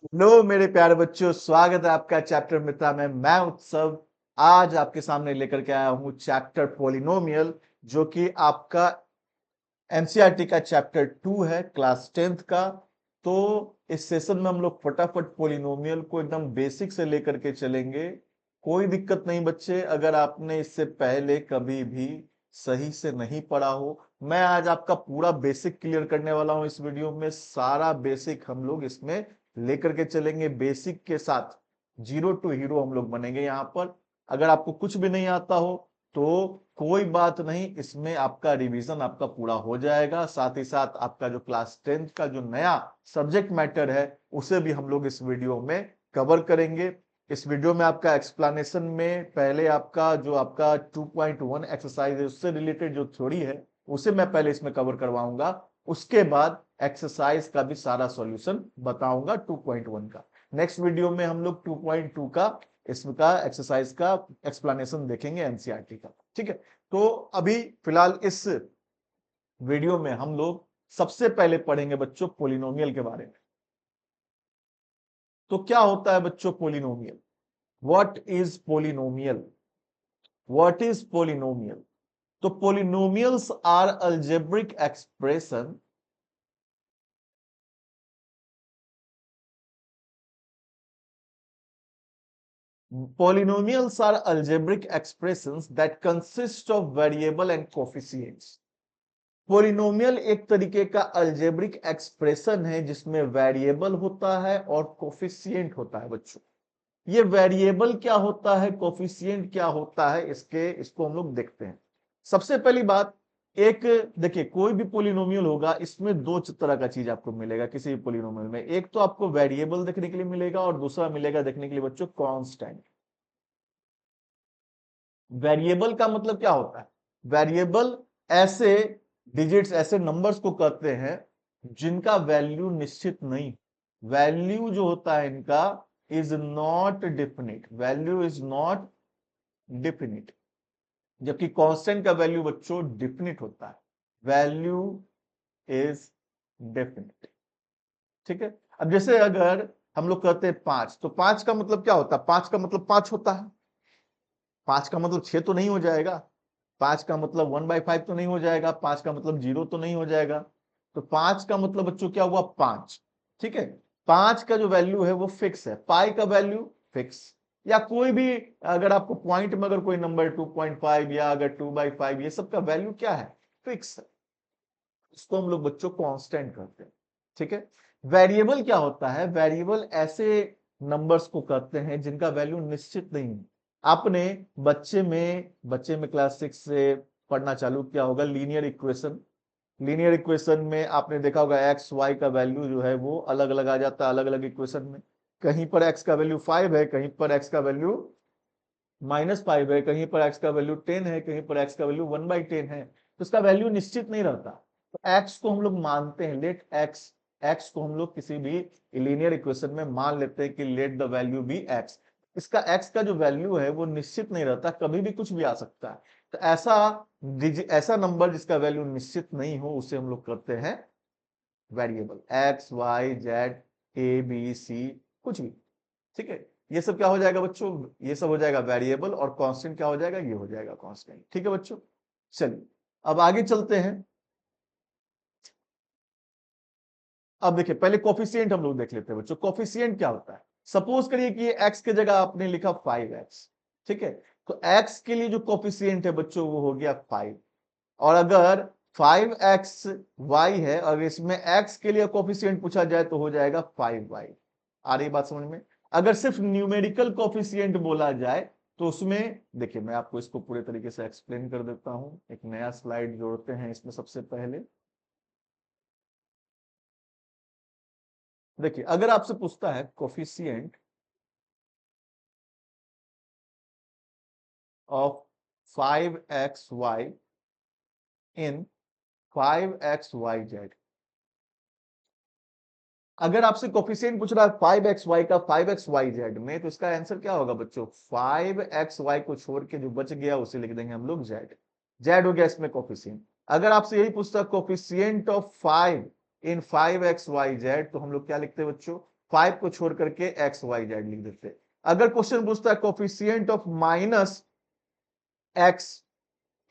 Hello मेरे प्यारे बच्चों, स्वागत है आपका चैप्टर मित्रा में। मैं उत्सव आज आपके सामने लेकर के आया हूं चैप्टर पोलिनोमियल, जो कि आपका एनसीईआरटी का चैप्टर 2 है, क्लास 10th का। तो इस सेशन में हम लोग फटाफट पोलिनोमियल को एकदम बेसिक से लेकर के चलेंगे। कोई दिक्कत नहीं बच्चे, अगर आपने इससे पहले कभी भी सही से नहीं पढ़ा हो, मैं आज आपका पूरा बेसिक क्लियर करने वाला हूं। इस वीडियो में सारा बेसिक हम लोग इसमें लेकर के चलेंगे। बेसिक के साथ जीरो टू हीरो हम लोग बनेंगे यहाँ पर। अगर आपको कुछ भी नहीं आता हो तो कोई बात नहीं, इसमें आपका रिवीजन आपका पूरा हो जाएगा। साथ ही साथ आपका जो क्लास 10th का जो नया सब्जेक्ट मैटर है उसे भी हम लोग इस वीडियो में कवर करेंगे। इस वीडियो में आपका एक्सप्लेनेशन में पहले आपका जो आपका 2.1 एक्सरसाइज है उससे रिलेटेड जो थ्योरी है उसे मैं पहले इसमें कवर करवाऊंगा। उसके बाद एक्सरसाइज का भी सारा सॉल्यूशन बताऊंगा 2.1 का। नेक्स्ट वीडियो में हम लोग 2.2 का इसका एक्सरसाइज का एक्सप्लेनेशन देखेंगे एनसीईआरटी का। ठीक है, तो अभी फिलहाल इस वीडियो में हम लोग सबसे पहले पढ़ेंगे बच्चों पोलिनोमियल के बारे में। तो क्या होता है बच्चों polynomial? What is polynomial? What is polynomial? तो polynomials are algebraic expression Polynomials are algebraic expressions that consist of variable and coefficients. Polynomial एक तरीके का अल्जेब्रिक एक्सप्रेशन है जिसमें वेरिएबल होता है और कोफिशिएंट होता है बच्चों। ये वेरिएबल क्या होता है, कोफिशिएंट क्या होता है, इसको हम लोग देखते हैं। सबसे पहली बात, एक देखिए कोई भी पोलिनोमियल होगा इसमें दो तरह का चीज आपको मिलेगा किसी भी पोलिनोमियल में। एक तो आपको वेरिएबल देखने के लिए मिलेगा और दूसरा मिलेगा देखने के लिए बच्चों कांस्टेंट। वेरिएबल का मतलब क्या होता है? वेरिएबल ऐसे डिजिट्स, ऐसे नंबर्स को कहते हैं जिनका वैल्यू निश्चित नहीं। वैल्यू जो होता है इनका is not definite, value is not definite. जबकि कांस्टेंट का वैल्यू बच्चों डिफिनिट होता है, वैल्यू इज डेफिनिट। ठीक है, अब जैसे अगर हम लोग कहते हैं 5, तो 5 का मतलब क्या होता है? 5 का मतलब 5 होता है। 5 का मतलब 6 तो नहीं हो जाएगा। 5 का मतलब 1/5 तो नहीं हो जाएगा। 5 का मतलब 0 तो नहीं हो जाएगा। तो 5 का मतलब बच्चों क्या हुआ? 5। ठीक है, 5 का जो वैल्यू है वो फिक्स है, पाई का वैल्यू फिक्स। या कोई भी, अगर आपको पॉइंट में अगर कोई नंबर 2.5 या अगर 2/5, ये सब का वैल्यू क्या है? फिक्स है। इसको हम लोग बच्चों कांस्टेंट कहते हैं। ठीक है, वेरिएबल क्या होता है? वेरिएबल ऐसे नंबर्स को कहते हैं जिनका वैल्यू निश्चित नहीं है। आपने बच्चे में क्लास 6 से पढ़ना चालू किया होगा लीनियर इक्वेशन। लीनियर इक्वेशन में आपने देखा होगा एक्स वाई का वैल्यू जो है वो अलग अलग आ जाता है अलग अलग इक्वेशन में। कहीं पर एक्स का वैल्यू 5 है, कहीं पर एक्स का वैल्यू -5 है, कहीं पर एक्स का वैल्यू 10 है, कहीं पर एक्स का वैल्यू 1/10 है। तो इसका वैल्यू निश्चित नहीं रहता। तो एक्स को हम लोग मानते हैं, लेट एक्स, एक्स को हम लोग किसी भी लीनियर इक्वेशन में मान लेते हैं कि let the value be X. इसका एक्स का जो वैल्यू है वो निश्चित नहीं रहता, कभी भी कुछ भी आ सकता है। तो ऐसा नंबर जिसका वैल्यू निश्चित नहीं हो उसे हम लोग कहते हैं variable. X Y Z A B C कुछ भी। ठीक है, ये सब क्या हो जाएगा बच्चों? ये सब हो जाएगा वेरिएबल। और कांस्टेंट क्या हो जाएगा? ये हो जाएगा कांस्टेंट। ठीक है बच्चों, चलिए अब आगे चलते हैं। अब देखिए पहले कोफिशिएंट हम लोग देख लेते हैं बच्चों। कोफिशिएंट क्या होता है? सपोज करिए कि एक्स के जगह आपने लिखा 5x। ठीक है, तो एक्स के लिए जो कोफिशिएंट है बच्चों वो हो गया 5। और अगर 5xy है और इसमें x के लिए कोफिशिएंट पूछा जाए तो हो जाएगा 5y। आ रही बात समझ में? अगर सिर्फ न्यूमेरिकल कोफिशिएंट बोला जाए तो उसमें देखिए मैं आपको इसको पूरे तरीके से एक्सप्लेन कर देता हूं। एक नया स्लाइड जोड़ते हैं इसमें। सबसे पहले देखिए, अगर आपसे पूछता है coefficient of 5xy in 5xyz, अगर आपसे कोफिशिएंट पूछ रहा है 5xy का 5xyz में, तो इसका आंसर क्या होगा बच्चों? 5xy को छोड़ के जो बच गया उसे लिख देंगे हम लोग z। z हो गया इसमें कोफिशिएंट। अगर आपसे यही पूछता कोफिशिएंट ऑफ 5 इन 5xyz, तो हम लोग क्या लिखते हैं बच्चों? 5 को छोड़ करके एक्स वाई जेड लिख देते। अगर क्वेश्चन पूछता है coefficient of minus x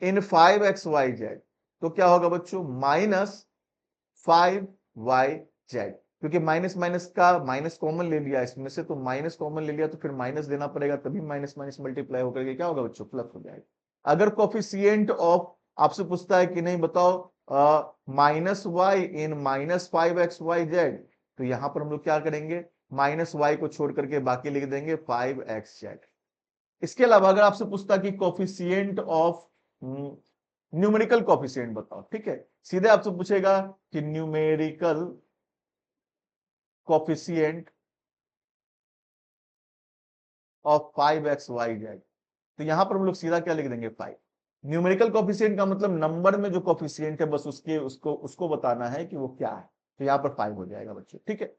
in 5xyz, तो क्या होगा बच्चों, -5yz, क्योंकि माइनस माइनस का माइनस कॉमन ले लिया इसमें से, तो माइनस कॉमन ले लिया तो फिर माइनस देना पड़ेगा, तभी माइनस माइनस मल्टीप्लाई होकर के क्या होगा बच्चों, प्लस हो जाएगा। अगर कोफिशिएंट ऑफ आपसे पूछता है कि नहीं बताओ -y इन -5xyz, तो यहां पर हम लोग क्या करेंगे, -y को छोड़ करके बाकी लिख देंगे 5xz। इसके अलावा अगर आपसे पूछता कि कोफिशिएंट ऑफ न्यूमेरिकल कोफिशिएंट बताओ, ठीक है, सीधे आपसे पूछेगा कि न्यूमेरिकल कोफिशिएंट ऑफ 5xyz, तो यहां पर हम लोग सीधा क्या लिख देंगे, 5। न्यूमेरिकल कोफिशिएंट का मतलब नंबर में जो कोफिशिएंट है बस उसके उसको बताना है कि वो क्या है, तो यहां पर 5 हो जाएगा बच्चों, ठीक है।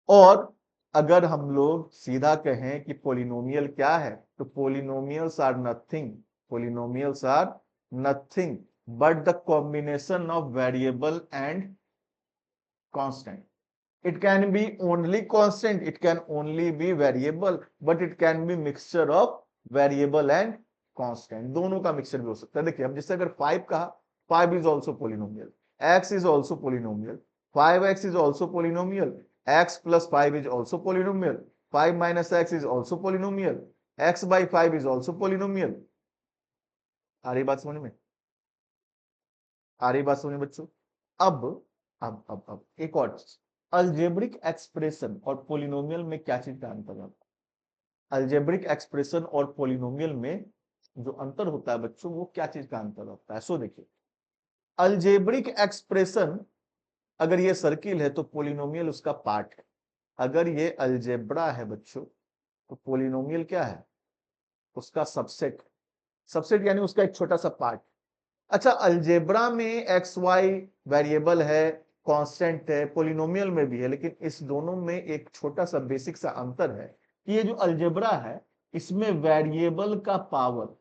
और अगर हम लोग सीधा कहें कि पोलिनोमियल क्या है, तो polynomials are nothing but the combination of variable and constant. It can be only constant, it can only be variable, but it can be mixture of variable and constant, दोनों का मिक्सचर भी हो सकता है। देखिए अब जैसे अगर 5 कहा, 5 is also polynomial, x is also polynomial, 5x is also polynomial, x plus 5 is also polynomial, 5 minus x is also polynomial, x by 5 is also polynomial। आ रही बात समझ में, आ रही बात समझ में बच्चों। अब अब एक और चीज, अलजेब्रिक एक्सप्रेशन और पोलिनोमियल में क्या चीज का अंतर होता है, अलजेब्रिक एक्सप्रेशन और पोलिनोमियल में जो अंतर होता है बच्चों, वो क्या चीज का अंतर होता है, सो देखिए, अलजेब्रिक एक्सप्रेशन अगर ये सर्किल है तो पोलिनोमियल उसका पार्ट है, अगर ये अलजेब्रा है बच्चों तो पोलिनोमियल क्या है, उसका सबसेट, सबसेट यानी उसका एक छोटा सा पार्ट। अच्छा, अलजेब्रा में एक्स वाई वेरिएबल है, कांस्टेंट है, पोलिनोमियल में भी है, लेकिन इस दोनों में एक छोटा सा बेसिक सा अंतर है कि ये जो अलजेब्रा है इसमें वेरिएबल का पावर,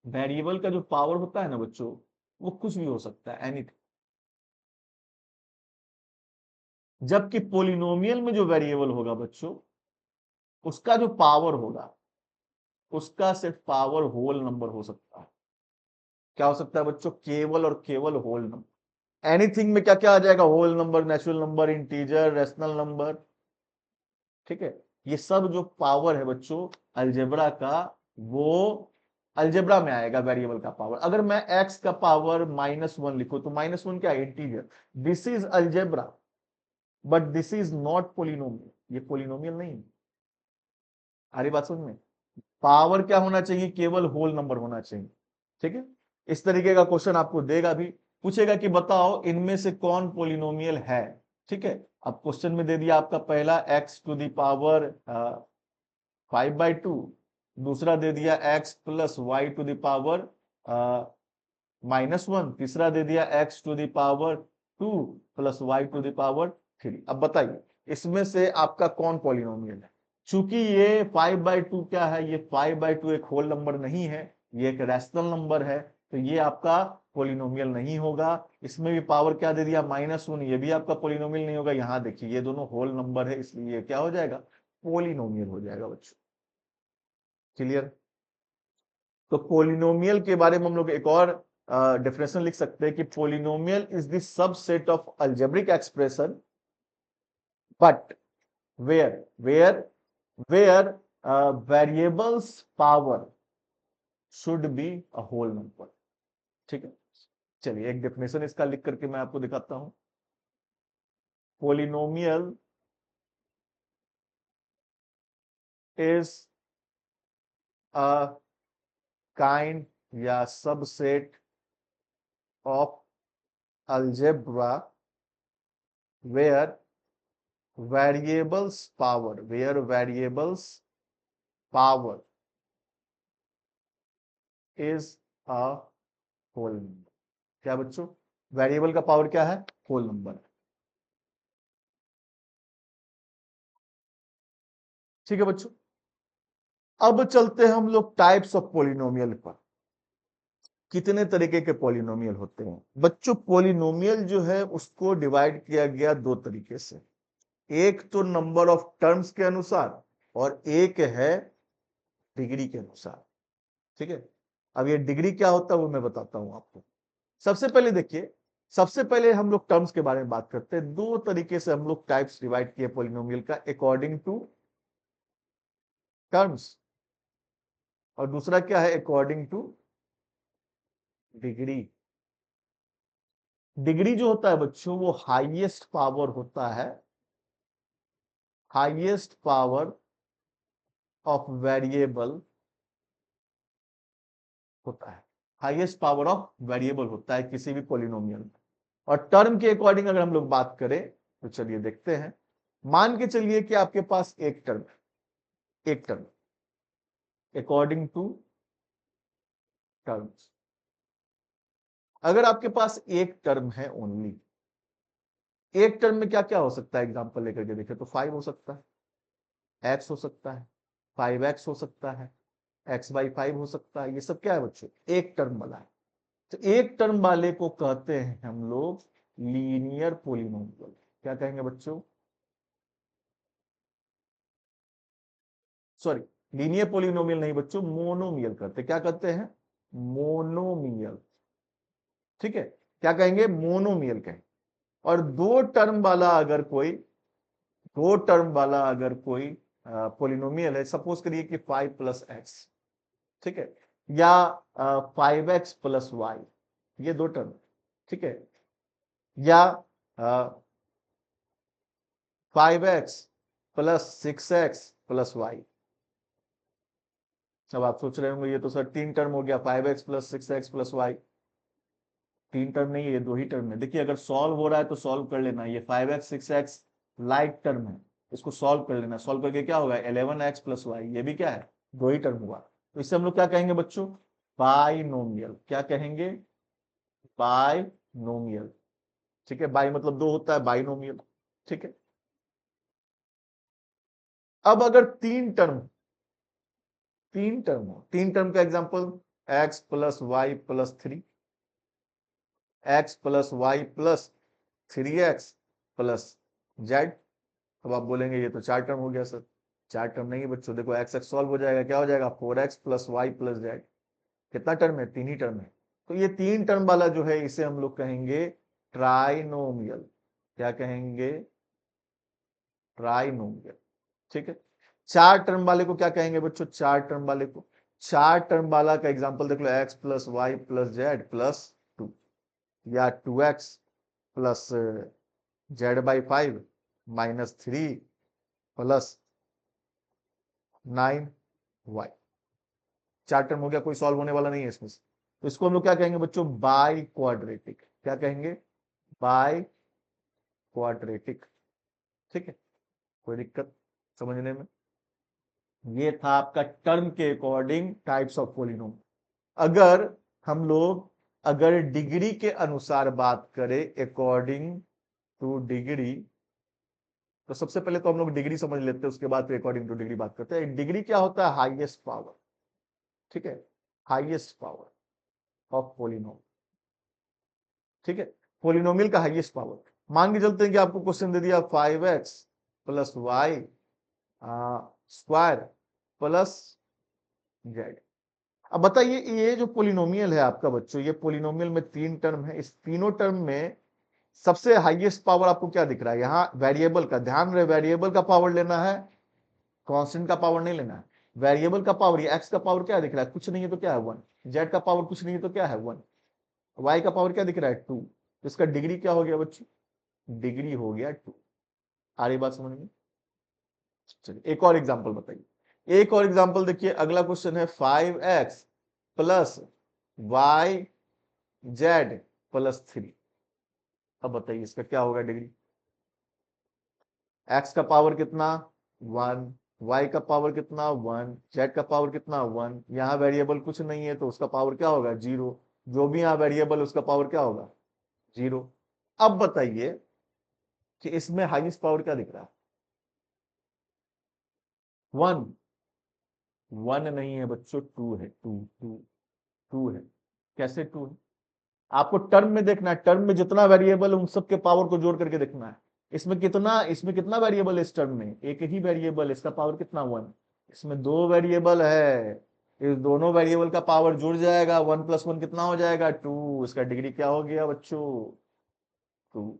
वेरिएबल का जो पावर होता है ना बच्चों, वो कुछ भी हो सकता है, एनीथिंग। जबकि पोलिनोमियल में जो वेरिएबल होगा बच्चों, उसका जो पावर होगा, उसका सिर्फ पावर होल नंबर हो सकता है। क्या हो सकता है बच्चों, केवल और केवल होल नंबर। एनीथिंग में क्या क्या आ जाएगा, whole number, natural number, integer, rational number, ठीक है। ये सब जो पावर है बच्चों अलजेब्रा का, वो अलजेब्रा में आएगा वेरिएबल का पावर। अगर मैं x का पावर -1 लिखूं तो -1 क्या है, integer. This is algebra but this is not polynomial, ये पोलिनोमियल नहीं है। आ रही बात समझ में, पावर क्या होना चाहिए, केवल होल नंबर होना चाहिए, ठीक है। इस तरीके का क्वेश्चन आपको देगा भी, पूछेगा कि बताओ इनमें से कौन पोलिनोमियल है, ठीक है। अब क्वेश्चन में दे दिया आपका पहला x⁻5/2, दूसरा दे दिया x+y⁻−1, तीसरा दे दिया x⁻2 + y⁻3। अब बताइए इसमें से आपका कौन पॉलिनोमियल है। चूंकि ये 5/2 क्या है, ये 5/2 एक होल नंबर नहीं है, ये एक रैशनल नंबर है, तो ये आपका पॉलिनोमियल नहीं होगा। इसमें भी पावर क्या दे दिया, -1, ये भी आपका पॉलिनोमियल नहीं होगा। यहां देखिए ये दोनों होल नंबर है, इसलिए क्या हो जाएगा, पॉलिनोमियल हो जाएगा बच्चों। क्लियर। तो पोलिनोमियल के बारे में हम लोग एक और डेफिनेशन लिख सकते हैं कि polynomial is the subset of algebraic expression but where where variables power should be a whole number, ठीक है। चलिए एक डेफिनेशन इसका लिख करके मैं आपको दिखाता हूं। पोलिनोमियल इज अ काइंड या subset of algebra where variables power is a whole number। क्या बच्चों, वेरिएबल का पावर क्या है, होल नंबर, ठीक है बच्चों। अब चलते हैं हम लोग टाइप्स ऑफ पोलिनोमियल पर। कितने तरीके के पोलिनोमियल होते हैं बच्चों, पोलिनोमियल जो है उसको डिवाइड किया गया दो तरीके से। एक तो नंबर ऑफ टर्म्स के अनुसार और एक है डिग्री के अनुसार। ठीक है, अब ये डिग्री क्या होता है वो मैं बताता हूं आपको। सबसे पहले देखिए, सबसे पहले हम लोग टर्म्स के बारे में बात करते हैं। दो तरीके से हम लोग टाइप्स डिवाइड किए पॉलिनोमियल का, अकॉर्डिंग टू टर्म्स, और दूसरा क्या है, अकॉर्डिंग टू डिग्री। डिग्री जो होता है बच्चों वो हाईएस्ट पावर होता है, हाईएस्ट पावर ऑफ वेरिएबल होता है, हाईएस्ट पावर ऑफ वेरिएबल होता है किसी भी पॉलिनोमियल में। और टर्म के अकॉर्डिंग अगर हम लोग बात करें तो चलिए देखते हैं। मान के चलिए कि आपके पास एक टर्म है, एक टर्म, अकॉर्डिंग टू टर्म्स। अगर आपके पास एक टर्म है ओनली, एक टर्म में क्या क्या हो सकता है, एग्जांपल लेकर के देखें तो 5 हो सकता है, एक्स हो सकता है, 5x हो सकता है, x/5 हो सकता है। ये सब क्या है बच्चों, एक टर्म वाला है। तो एक टर्म वाले को कहते हैं हम लोग लीनियर पॉलिनोमियल। क्या कहेंगे बच्चों, सॉरी, लीनियर पॉलिनोमियल नहीं बच्चों, मोनोमियल करते, क्या कहते हैं, मोनोमियल। ठीक है, क्या कहेंगे, मोनोमियल कहेंगे। और दो टर्म वाला अगर कोई, दो टर्म वाला अगर कोई पॉलिनोमियल है, सपोज करिए कि 5+x, ठीक है, या 5x+y, ये दो टर्म, ठीक है, या 5x+6x+y। अब आप सोच रहे होंगे ये तो सर तीन टर्म हो गया, 5x+6x+y। तीन टर्म नहीं है, ये दो ही टर्म है। देखिए अगर सॉल्व हो रहा है तो सॉल्व कर लेना, ये 5x 6x लाइक टर्म है, इसको सॉल्व कर लेना, सॉल्व करके क्या होगा 11x+y, ये भी क्या है, दो ही टर्म हुआ। तो इससे हम लोग क्या कहेंगे बच्चों, बाइनोमियल। क्या कहेंगे, बाइनोमियल। ठीक है, बाई मतलब दो होता है, बाइनोमियल। ठीक है, अब अगर तीन टर्म, तीन टर्म हो, तीन टर्म का एग्जांपल x+y+3, x+y+3x+z। अब आप बोलेंगे ये तो चार टर्म हो गया सर। चार टर्म नहीं है बच्चों, देखो एक्स एक्स सॉल्व हो जाएगा, क्या हो जाएगा 4x+y+z। कितना टर्म है, तीन ही टर्म है। तो ये तीन टर्म वाला जो है इसे हम लोग कहेंगे ट्राइनोमियल। क्या कहेंगे, ट्राइनोमियल। ठीक है, चार टर्म वाले को क्या कहेंगे बच्चों, चार टर्म वाले को, चार टर्म वाला का एग्जांपल देख लो, x+y+z+2, या 2x+z/5 -3 + 9y। चार टर्म हो गया, कोई सॉल्व होने वाला नहीं है इसमें से। तो इसको हम लोग क्या कहेंगे बच्चों, बाई क्वाड्रेटिक। क्या कहेंगे, बाई क्वाड्रेटिक। ठीक है, कोई दिक्कत समझने में। ये था आपका टर्म के अकॉर्डिंग टाइप्स ऑफ पॉलिनोम। अगर हम लोग, अगर डिग्री के अनुसार बात करें, अकॉर्डिंग टू डिग्री, तो सबसे पहले तो हम लोग डिग्री समझ लेते हैं, उसके बाद फिर अकॉर्डिंग टू डिग्री बात करते हैं। डिग्री क्या होता है, हाईएस्ट पावर। ठीक है, हाईएस्ट पावर ऑफ पोलिनोम। ठीक है, पोलिनोमियल का हाईएस्ट पावर। मान के चलते हैं कि आपको क्वेश्चन दे दिया 5x+y स्क्वायर प्लस जेड। अब बताइए ये जो पोलिनोमियल है आपका बच्चों, ये पोलिनोमियल में तीन टर्म है, इस तीनों टर्म में सबसे हाईएस्ट पावर आपको क्या दिख रहा है, यहां वेरिएबल का, ध्यान रहे वेरिएबल का पावर लेना है, कांस्टेंट का पावर नहीं लेना है। वेरिएबल का पावर, ये एक्स का पावर क्या दिख रहा है, कुछ नहीं है तो क्या है 1, जेड का पावर कुछ नहीं है तो क्या है 1, वाई का पावर क्या दिख रहा है 2। तो इसका डिग्री क्या हो गया बच्चों, डिग्री हो गया 2। आ रही बात समझ में। चलिए एक और एग्जांपल बताइए, एक और एग्जांपल देखिए, अगला क्वेश्चन है 5x+y+z+3। अब बताइए इसका क्या होगा डिग्री। एक्स का पावर कितना 1, वाई का पावर कितना 1, जेड का पावर कितना 1, यहाँ वेरिएबल कुछ नहीं है तो उसका पावर क्या होगा 0। जो भी यहाँ वेरिएबल उसका पावर क्या होगा 0। अब बताइए कि इसमें हाईएस्ट पावर क्या दिख रहा है, 1, 1 नहीं है बच्चों, 2 है, 2 2 2 है। कैसे 2 है, आपको टर्म में देखना है, टर्म में जितना वेरिएबल है उन सबके पावर को जोड़ करके देखना है। इसमें कितना वेरिएबल इस टर्म में, एक ही वेरिएबल, इसका पावर कितना 1, इसमें 2 वेरिएबल है, इस दोनों वेरिएबल का पावर जुड़ जाएगा, 1 + 1 कितना हो जाएगा 2, इसका डिग्री क्या हो गया बच्चों 2।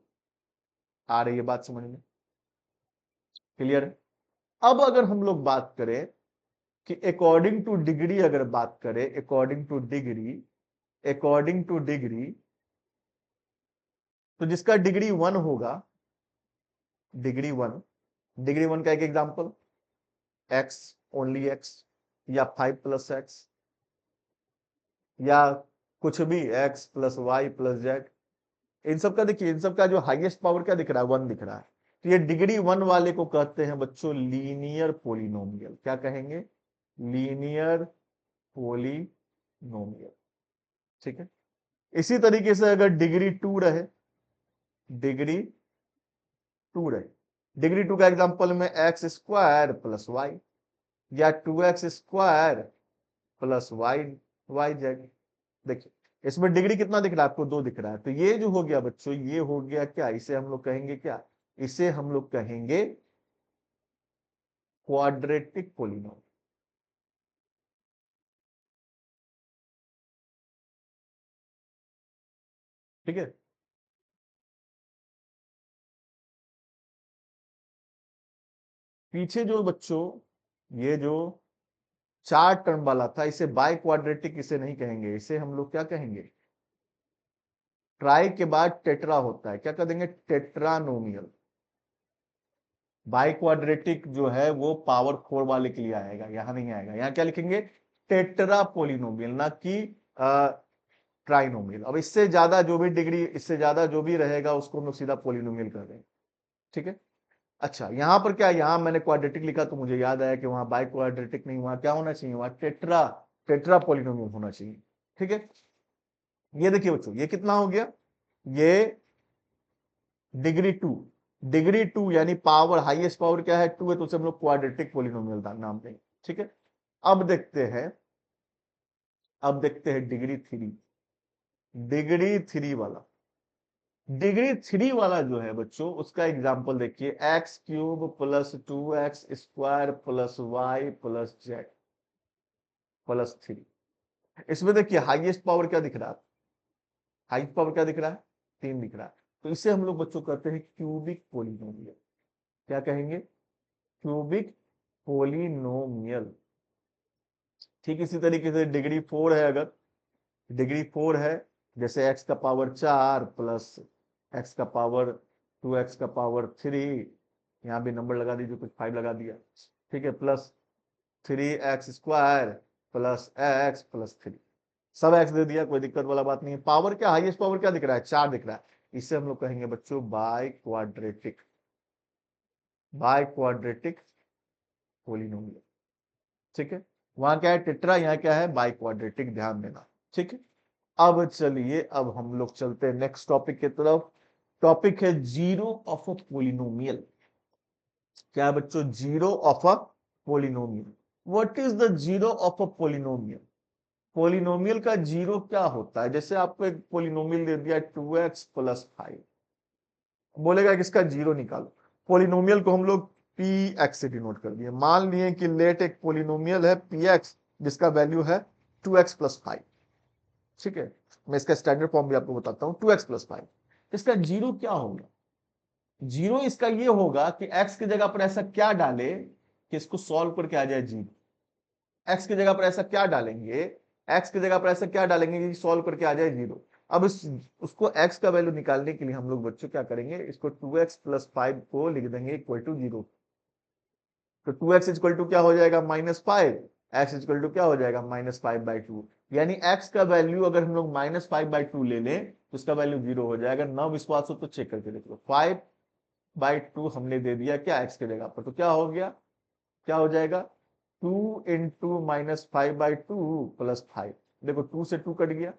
आ रही है बात समझ में, क्लियर। अब अगर हम लोग बात करें कि अकॉर्डिंग टू डिग्री, अगर बात करें अकॉर्डिंग टू डिग्री, तो जिसका डिग्री 1 होगा, डिग्री 1 का एक एग्जांपल x, ओनली x, या 5 + x, या कुछ भी x + y + z, इन सब का देखिए, इन सब का जो हाईएस्ट पावर क्या दिख रहा है 1 दिख रहा है। तो ये डिग्री 1 वाले को कहते हैं बच्चों लीनियर पोलिनोमियल। क्या कहेंगे, लीनियर पोलिनोमियल, ठीक है। इसी तरीके से अगर डिग्री 2 रहे, डिग्री 2 का एग्जांपल में x² + y, या 2x² + yz। देखिए इसमें डिग्री कितना दिख रहा है आपको 2 दिख रहा है। तो ये जो हो गया बच्चों, ये हो गया क्या, इसे हम लोग कहेंगे क्या, इसे हम लोग कहेंगे क्वाड्रेटिक पोलिनोमियल, ठीक है। पीछे जो बच्चों ये जो 4 टर्म वाला था, इसे बाय क्वाड्रेटिक इसे नहीं कहेंगे, इसे हम लोग क्या कहेंगे, ट्राई के बाद टेट्रा होता है, क्या कर देंगे, टेट्रानोमियल। बाई क्वाड्रेटिक जो है वो पावर 4 वाले के लिए आएगा, यहां नहीं आएगा, यहां क्या लिखेंगे, टेट्रा पोलिनोमियल, ना कि ट्राइनोमियल। अब इससे ज्यादा जो भी डिग्री, इससे ज्यादा जो भी रहेगा उसको हम लोग सीधा पोलिनोमियल कर देंगे, ठीक है। अच्छा यहां पर क्या, यहां मैंने क्वाड्रेटिक लिखा तो मुझे याद आया कि वहां बाई क्वाड्रेटिक नहीं, वहां क्या होना चाहिए, वहां टेट्रा टेट्रा पोलिनोमियल होना चाहिए, ठीक है। ये देखिए बच्चों, ये कितना हो गया, ये डिग्री 2 यानी पावर, हाईएस्ट पावर क्या है 2 है, तो उसे हम लोग क्वाड्रेटिक पोलिनोमियल नाम देंगे, ठीक है। अब देखते हैं, डिग्री 3, डिग्री 3 वाला जो है बच्चों, उसका एग्जांपल देखिए, x³ + 2x² + y + z + 3। इसमें देखिए हाईएस्ट पावर क्या दिख रहा है, हाईएस्ट पावर क्या दिख रहा है 3 दिख रहा है। तो इसे हम लोग बच्चों कहते हैं क्यूबिक पोलिनोमियल। क्या कहेंगे, क्यूबिक पोलिनोमियल। ठीक इसी तरीके से डिग्री 4 है, अगर डिग्री 4 है, जैसे x का पावर 4 प्लस x का पावर 2x का पावर 3, यहां भी नंबर लगा दीजिए, कुछ 5 लगा दिया, ठीक है, plus 3x² plus x plus 3, सब x दे दिया, कोई दिक्कत वाला बात नहीं है। पावर क्या, हाईएस्ट पावर क्या दिख रहा है 4 दिख रहा है, इसे हम लोग कहेंगे बच्चों बाय क्वाड्रेटिक पोलिनोमियल, ठीक है। वहां क्या है टेट्रा, यहाँ क्या है बाई क्वाड्रेटिक, ध्यान देना, ठीक है। अब चलिए, अब हम लोग चलते हैं नेक्स्ट टॉपिक की तरफ। टॉपिक है जीरो ऑफ अ पोलिनोमियल। क्या है बच्चों, zero of a polynomial. What is the zero of a polynomial. Polynomial का जीरो क्या होता है, जैसे आपको एक पोलिनोमियल दे दिया 2x + 5, बोलेगा कि इसका जीरो निकालो। पोलिनोमियल को हम लोग पी एक्स से डिनोट कर दिए। मान लिए कि लेट एक पोलिनोमियल है पी एक्स, जिसका वैल्यू है 2x + 5, ठीक है। मैं इसका स्टैंडर्ड फॉर्म भी आपको बताता हूं, 2x + 5। इसका जीरो क्या होगा, जीरो इसका ये होगा कि x की जगह पर ऐसा क्या डाले कि इसको सॉल्व करके आ जाए जीरो। x की जगह पर ऐसा क्या डालेंगे, x की जगह पर ऐसा क्या डालेंगे कि सॉल्व करके आ जाए जीरो। अब इस उसको x का वैल्यू निकालने के लिए हम लोग बच्चों क्या करेंगे, इसको 2x + 5 को लिख देंगे इक्वल टू जीरो। तो 2x इक्वल टू क्या हो जाएगा -5, x इक्वल टू क्या हो जाएगा -5/2। यानी x का वैल्यू अगर हम लोग -5/2 ले लें तो इसका वैल्यू जीरो हो जाएगा। ना विश्वास हो तो चेक करके देख लो, 5/2 हमने दे दिया क्या x के जगह पर, तो क्या हो गया, क्या हो जाएगा 2 × -5/2 + 5। देखो 2 से 2 कट गया,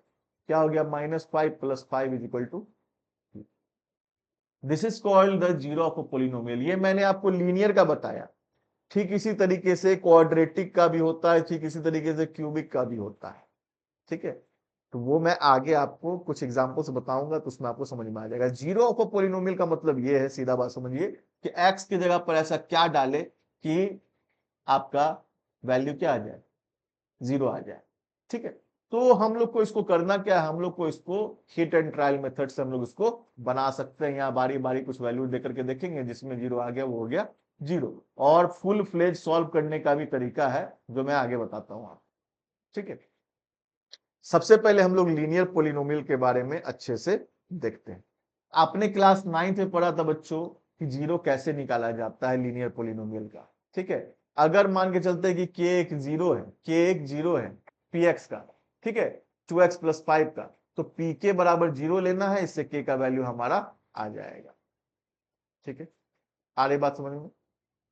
क्या हो गया -5 + 5 = 2। This is called the zero of a polynomial. ये मैंने आपको लीनियर का बताया, ठीक इसी तरीके से क्वाड्रेटिक का भी होता है, ठीक इसी तरीके से क्यूबिक का भी होता है, ठीक है। तो वो मैं आगे आपको कुछ एग्जाम्पल से बताऊंगा, तो उसमें आपको समझ में आ जाएगा। जीरो ऑफ अ पॉलिनोमियल का मतलब ये है, सीधा बात समझिए, कि x की जगह पर ऐसा क्या डाले कि आपका वैल्यू क्या आ जाए, जीरो आ जाए। ठीक है, तो हम लोग को इसको करना क्या है, हम लोग को इसको हिट एंड ट्रायल मेथड से हम लोग इसको बना सकते हैं। यहाँ बारी बारी कुछ वैल्यू देकर के देखेंगे, जिसमें जीरो आ गया वो हो गया जीरो। और फुल फ्लेज सॉल्व करने का भी तरीका है जो मैं आगे बताता हूं आप। ठीक है, सबसे पहले हम लोग लीनियर पोलिनोमियल के बारे में अच्छे से देखते हैं। आपने क्लास 9th में पढ़ा था बच्चों कि जीरो कैसे निकाला जाता है लीनियर पोलिनोमियल का। ठीक है, अगर मान के चलते हैं कि के एक जीरो है, के एक जीरो है पी एक्स का, ठीक है, 2x प्लस 5 का, तो पी के बराबर जीरो लेना है, इससे के का वैल्यू हमारा आ जाएगा। ठीक है, आ रही बात समझ में?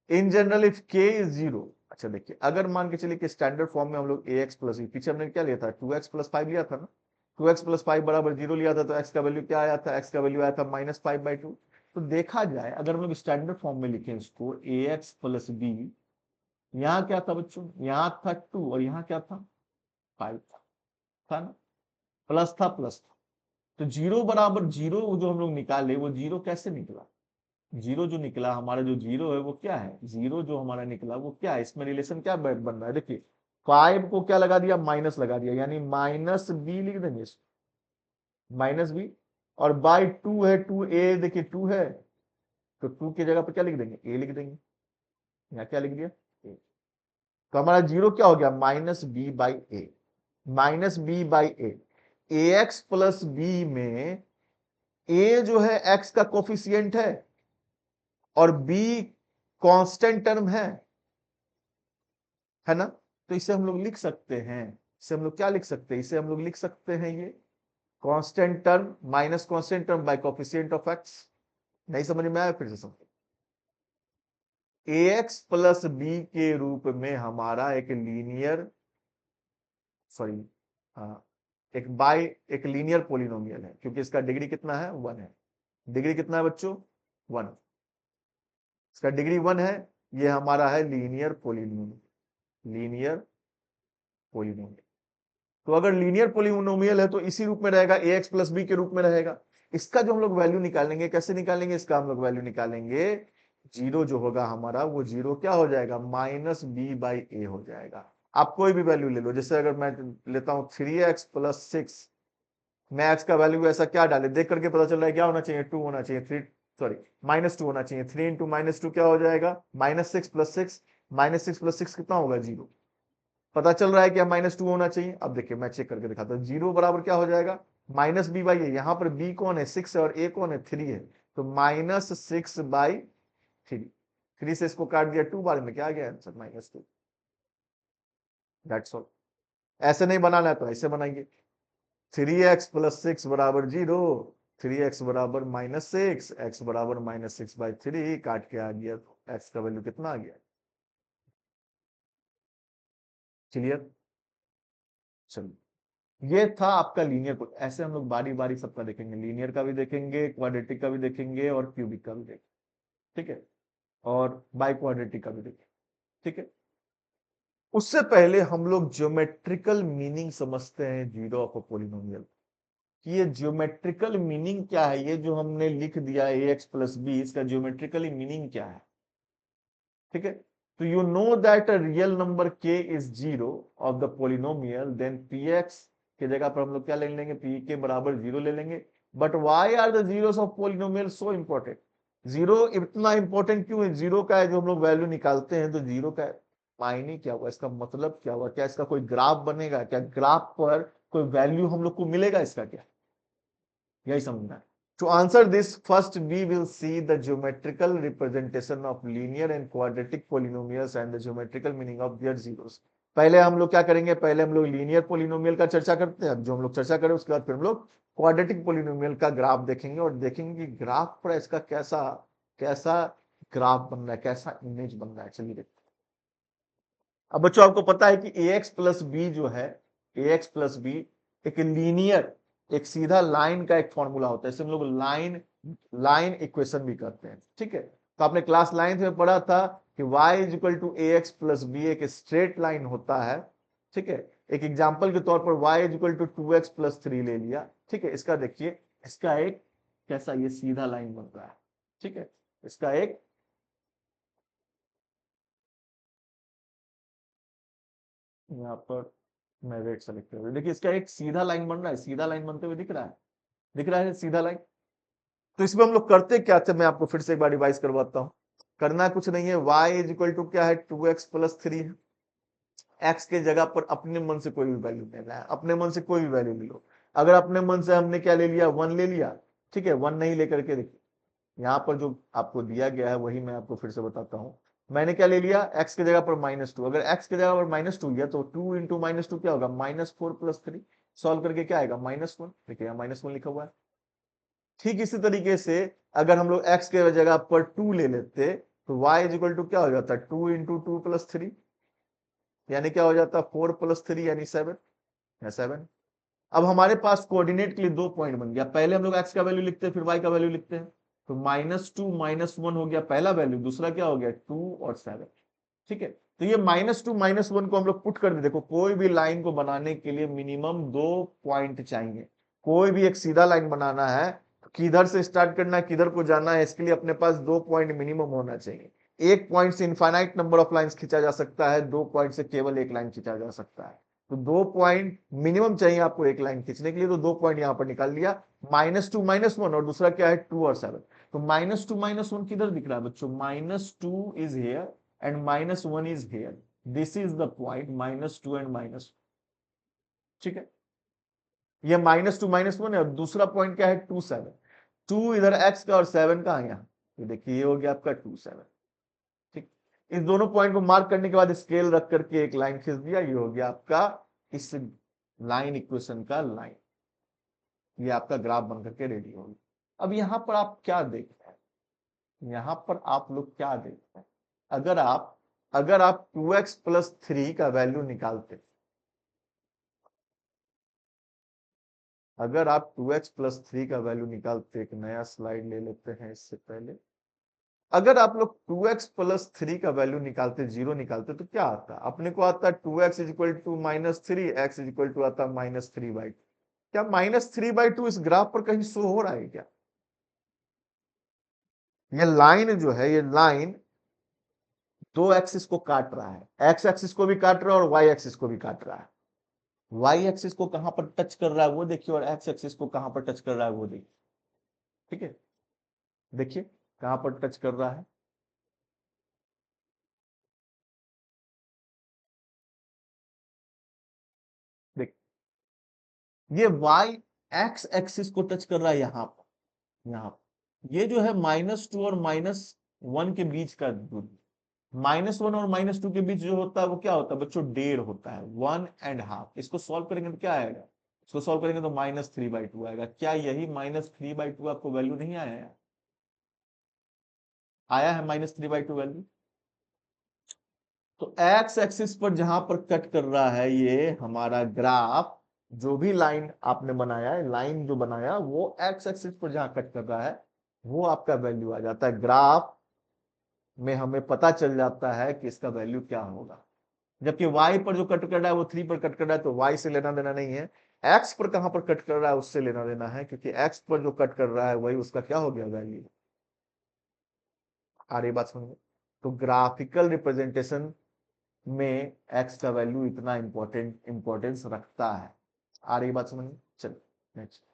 इन जनरल इफ के इज जीरो, अच्छा देखिए, अगर मान के चलिए कि स्टैंडर्ड फॉर्म में हम लोग ए एक्स प्लस, पीछे हमने क्या लिया था, 2x प्लस 5 लिया था ना, 2x प्लस 5 बराबर जीरो लिया था, तो x का वैल्यू क्या आया था, x का वैल्यू आया था -5/2। तो देखा जाए अगर हम लोग स्टैंडर्ड फॉर्म में लिखें इसको, ए एक्स प्लस बी, यहाँ क्या था बच्चों, यहाँ था 2 और यहाँ क्या था 5 था ना, प्लस था प्लस था। तो जीरो बराबर जीरो जो हम लोग निकाले, वो जीरो कैसे निकला, जीरो जो निकला हमारा, जो जीरो है वो क्या है, जीरो जो हमारा निकला वो क्या है, इसमें रिलेशन क्या बन रहा है, देखिए 5 को क्या लगा दिया, माइनस लगा दिया, यानी -b लिख देंगे, -b, और बाई 2 है, 2a, देखिए 2 है, तो 2 की जगह पर क्या लिख देंगे, a लिख देंगे, यहाँ क्या लिख दिया a। तो हमारा जीरो क्या हो गया, -b/a, -b/a। ax plus B में a जो है x का कोफिशियंट है और b कांस्टेंट टर्म है ना, तो इसे हम लोग लिख सकते हैं, इसे हम लोग क्या लिख सकते हैं, इसे हम लोग लिख सकते हैं ये constant term minus constant term by coefficient of x. नहीं समझ में आया, फिर से समझ, ax प्लस बी के रूप में हमारा एक लीनियर, सॉरी, एक लीनियर पोलिनोमियल है, क्योंकि इसका डिग्री कितना है, 1 है। डिग्री कितना है बच्चों, 1, इसका डिग्री 1 है। ये हमारा है लीनियर पोलिनोमियल, लीनियर पोलिनोमियल। तो अगर लीनियर पोलिनोमियल है तो इसी रूप में रहेगा, ax प्लस बी के रूप में रहेगा। इसका जो हम लोग वैल्यू निकालेंगे, कैसे निकालेंगे, इसका हम लोग वैल्यू निकालेंगे, जीरो जो होगा हमारा वो जीरो क्या हो जाएगा, -b/a हो जाएगा। आप कोई भी वैल्यू ले लो, जैसे अगर मैं लेता हूं 3x प्लस 6, मैं x का वैल्यू ऐसा क्या डाले, देख करके पता चल रहा है क्या होना चाहिए, 2 होना चाहिए, 3, सॉरी -2 होना चाहिए, 3 इंटू -2 क्या हो जाएगा, -6 प्लस 6, -6 प्लस 6 कितना होगा, जीरो। पता चल रहा है कि -2 होना चाहिए। अब देखिए मैं चेक करके दिखाता हूँ, जीरो बराबर क्या हो जाएगा, -b/a, यहाँ पर b कौन है, 6 है, और a कौन है, 3 है, तो -6/3, 3 से इसको काट दिया, 2 बार में क्या आ गया आंसर, -2। That's all. ऐसे नहीं बनाना है तो ऐसे बनाइए, 3x प्लस 6 बराबर जीरो, 3x बराबर -6, x बराबर -6/3, काट के आ गया, तो x का वैल्यू कितना आ गया, क्लियर। चलिए, ये था आपका लीनियर। ऐसे हम लोग बारी बारी सबका देखेंगे, लीनियर का भी देखेंगे, क्वाड्रेटिक का भी देखेंगे, और क्यूबिक का भी देखेंगे। ठीक है, और बाई क्वाड्रेटिक का भी देखेंगे। ठीक है, उससे पहले हम लोग ज्योमेट्रिकल मीनिंग समझते हैं जीरो ऑफ अ पोलिनोमियल कि ये ज्योमेट्रिकल मीनिंग क्या है, ये जो हमने लिख दिया ax प्लस बी, इसका ज्योमेट्रिकली मीनिंग क्या है। ठीक है, तो you know that a real number k is zero of the polynomial, then px की जगह पर हम लोग क्या ले लेंगे, p के बराबर जीरो ले लेंगे। But why are the zeros of polynomial so important, zero इतना इंपॉर्टेंट क्यों है, जीरो का है जो हम लोग वैल्यू निकालते हैं, तो जीरो का मायने क्या हुआ, इसका मतलब क्या हुआ, क्या इसका कोई ग्राफ बनेगा, क्या ग्राफ पर कोई वैल्यू हम लोग को मिलेगा, इसका क्या, यही समझना है। To answer this, first we will see the geometrical representation of linear and quadratic polynomials and the geometrical meaning of their zeros. पहले हम लोग क्या करेंगे, पहले हम लोग लीनियर पोलिनोमियल का चर्चा करते हैं, अब जो हम लोग चर्चा करें उसके बाद फिर हम लोग क्वाड्रेटिक पोलिनोमियल का ग्राफ देखेंगे, और देखेंगे कि ग्राफ पर इसका कैसा कैसा ग्राफ बन रहा है, कैसा इमेज बन रहा है। चलिए देखते हैं। अब बच्चों आपको पता है कि ax प्लस बी जो है, ax प्लस बी एक लीनियर, एक सीधा लाइन का एक फॉर्मूला होता है, इसे हम लोग लाइन लाइन इक्वेशन भी करते हैं। ठीक है, तो आपने क्लास 9th में पढ़ा था कि y is equal to ax plus B एक स्ट्रेट लाइन होता है। ठीक है, एक एग्जाम्पल के तौर पर y is equal to 2x plus 3 ले लिया, ठीक है। इसका देखिए, इसका एक कैसा ये सीधा लाइन बन रहा है, ठीक है। इसका एक यहाँ पर मैं रेड सेलेक्ट कर, देखिए इसका एक सीधा लाइन बन रहा है, सीधा लाइन बनते हुए दिख रहा है, दिख रहा है सीधा लाइन। तो इसमें हम लोग करते क्या थे, मैं आपको फिर से एक बार रिवाइज करवाता हूँ। करना कुछ नहीं है, y इज इक्वल टू क्या है, 2x प्लस 3 है। x के जगह पर अपने मन से कोई भी वैल्यू लेना है, अपने मन से कोई भी वैल्यू ले लो। अगर अपने मन से हमने क्या ले लिया, 1 ले लिया, ठीक है। 1 नहीं लेकर के देखिए यहाँ पर जो आपको दिया गया है वही मैं आपको फिर से बताता हूँ। मैंने क्या ले लिया, x की जगह पर -2, अगर x की जगह पर -2 लिया तो 2 इंटू -2 क्या होगा, -4 प्लस 3। सॉल्व करके क्या आएगा, -1, देखिए यहाँ -1 लिखा हुआ है। ठीक इसी तरीके से अगर हम लोग x के जगह पर 2 ले लेते तो y इज इक्वल टू क्या हो जाता है, 2 इंटू 2 प्लस 3, यानी क्या हो जाता है 4 प्लस 3 यानी 7 या 7। अब हमारे पास कोऑर्डिनेट के लिए 2 पॉइंट बन गया, पहले हम लोग x का वैल्यू लिखते हैं फिर y का वैल्यू लिखते हैं। तो -2 -1 हो गया पहला वैल्यू, दूसरा क्या हो गया 2 और 7, ठीक है। तो ये -2 -1 को हम लोग पुट कर दे, देखो कोई भी लाइन को बनाने के लिए मिनिमम 2 पॉइंट चाहिए। कोई भी एक सीधा लाइन बनाना है तो किधर से स्टार्ट करना है किधर को जाना है, इसके लिए अपने पास 2 पॉइंट मिनिमम होना चाहिए। एक पॉइंट से इनफाइनाइट नंबर ऑफ लाइंस खींचा जा सकता है, 2 पॉइंट से केवल एक लाइन खींचा जा सकता है। तो 2 पॉइंट मिनिमम चाहिए आपको एक लाइन खींचने के लिए, तो 2 पॉइंट यहां पर निकाल लिया, -2 -1 और दूसरा क्या है 2 और 7। तो -2 -1 किधर दिख रहा है बच्चों, -2 is here and -1 is here. This is the point -2 and -1, ठीक है। ये -2 -1 है और दूसरा पॉइंट क्या है 2 7, 2 इधर x का और 7 का यहाँ, ये देखिए ये हो गया आपका 2 7, ठीक। इस दोनों पॉइंट को मार्क करने के बाद स्केल रख करके एक लाइन खींच दिया, ये हो गया आपका इस लाइन इक्वेशन का लाइन, ये आपका ग्राफ बन करके रेडी होगी। अब यहां पर आप क्या देखते हैं, यहां पर आप लोग क्या देखते हैं, अगर आप 2x प्लस 3 का वैल्यू निकालते, अगर आप 2x प्लस 3 का वैल्यू निकालते, एक नया स्लाइड ले लेते हैं इससे पहले। अगर आप लोग 2x प्लस 3 का वैल्यू निकालते, जीरो निकालते तो क्या आता, अपने को आता है 2x is equal to -3, x is equal to आता है -3/2। क्या -3/2 इस ग्राफ पर कहीं शो हो रहा है क्या? ये लाइन जो है, ये लाइन दो एक्सिस को काट रहा है, एक्स एक्सिस को भी काट रहा है और वाई एक्सिस को भी काट रहा है। वाई एक्सिस को कहां पर टच कर रहा है वो देखिए, और एक्स एक्सिस को कहां पर टच कर रहा है वो देखिए, ठीक है। देखिए कहां पर टच कर रहा है, देख ये y एक्स एक्सिस को टच कर रहा है यहाँ पर, यहाँ पर ये जो है -2 और -1 के बीच का दूरी, -1 और -2 के बीच जो होता है वो क्या होता है बच्चों, 1.5 होता है, 1.5। इसको सॉल्व करेंगे तो क्या आएगा, इसको सॉल्व करेंगे तो -3/2 आएगा। क्या यही -3/2 आपको वैल्यू नहीं आया है, आया है -3/2 वैल्यू। तो एक्स एक्सिस पर जहां पर कट कर रहा है ये हमारा ग्राफ, जो भी लाइन आपने बनाया है, लाइन जो बनाया वो एक्स एक्सिस पर जहां कट कर रहा है वो आपका वैल्यू आ जाता है। ग्राफ में हमें पता चल जाता है कि इसका वैल्यू क्या होगा। जबकि वाई पर जो कट कर रहा है वो 3 पर कट कर रहा है, तो वाई से लेना देना नहीं है। एक्स पर कहां पर कट कर रहा है उससे लेना देना है, क्योंकि एक्स पर जो कट कर रहा है वही उसका क्या हो गया, वैल्यू। आ रही बात समझ में? तो ग्राफिकल रिप्रेजेंटेशन में एक्स का वैल्यू इतना इंपॉर्टेंस रखता है। आ रही बात समझ में? चलिए next.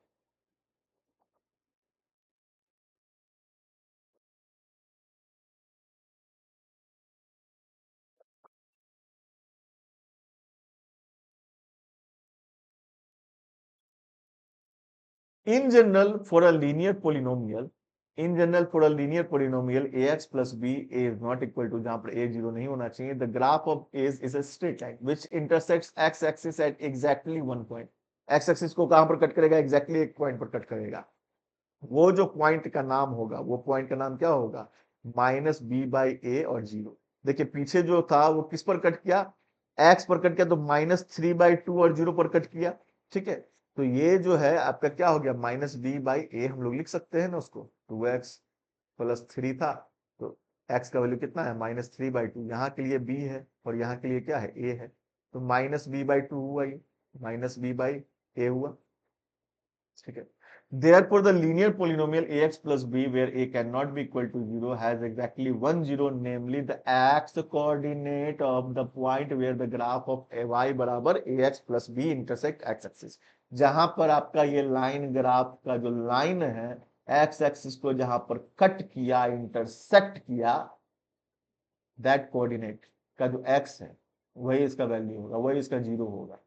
in general for a linear polynomial in general for a linear polynomial ax plus b a is not equal to, जहां पर a 0 नहीं होना चाहिए, the graph of a is a straight line which intersects x axis at exactly one point। x axis को कहां पर cut करेगा, exactly एक पॉइंट पर कट करेगा। वो जो पॉइंट का नाम होगा, वो पॉइंट का नाम क्या होगा, -b/a और 0। देखिए पीछे जो था वो किस पर कट किया, x पर कट किया, तो -3/2 और 0 पर कट किया, ठीक है। तो ये जो है आपका क्या हो गया, -b/a हम लोग लिख सकते हैं ना उसको, 2x प्लस 3 था, तो x का वैल्यू कितना है, -3/2। यहाँ के लिए b है और यहाँ के लिए क्या है, a है। तो -b/2 हुआ, ये -b/a हुआ, ठीक है। Therefore, the linear polynomial ax plus b where a cannot be equal to 0 has exactly one zero, namely the x coordinate of the point where the graph of y बराबर ax plus b intersect x axis। जहां पर आपका ये line graph का जो line है x axis को जहां पर कट किया, इंटरसेक्ट किया, दैट कोऑर्डिनेट का जो x है वही इसका वैल्यू होगा, वही इसका जीरो होगा।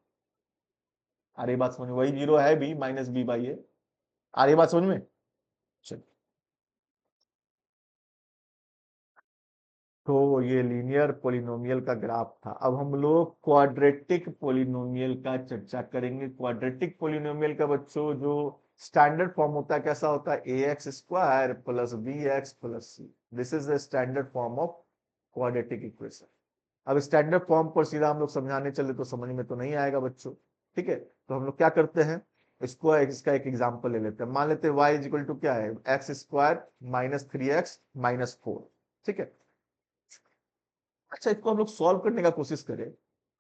अरे बात समझ में, वही जीरो है भी -b/a। आ रही बात समझ में? चलिए, तो ये लीनियर पोलिनोमियल का ग्राफ था। अब हम लोग क्वाड्रेटिक पोलिनोमियल का चर्चा करेंगे। क्वाड्रेटिक पोलिनोमियल का बच्चों जो स्टैंडर्ड फॉर्म होता है कैसा होता है, ax² + bx + c। This is the standard form of quadratic equation. अब स्टैंडर्ड फॉर्म पर सीधा हम लोग समझाने चले तो समझ में तो नहीं आएगा बच्चों, ठीक है। तो हम लोग क्या करते हैं, इसका एक एग्जांपल ले लेते हैं। मान लेते हैं y = क्या है, x² - 3x - 4, ठीक है। अच्छा, इसको हम लोग सॉल्व करने का कोशिश करें,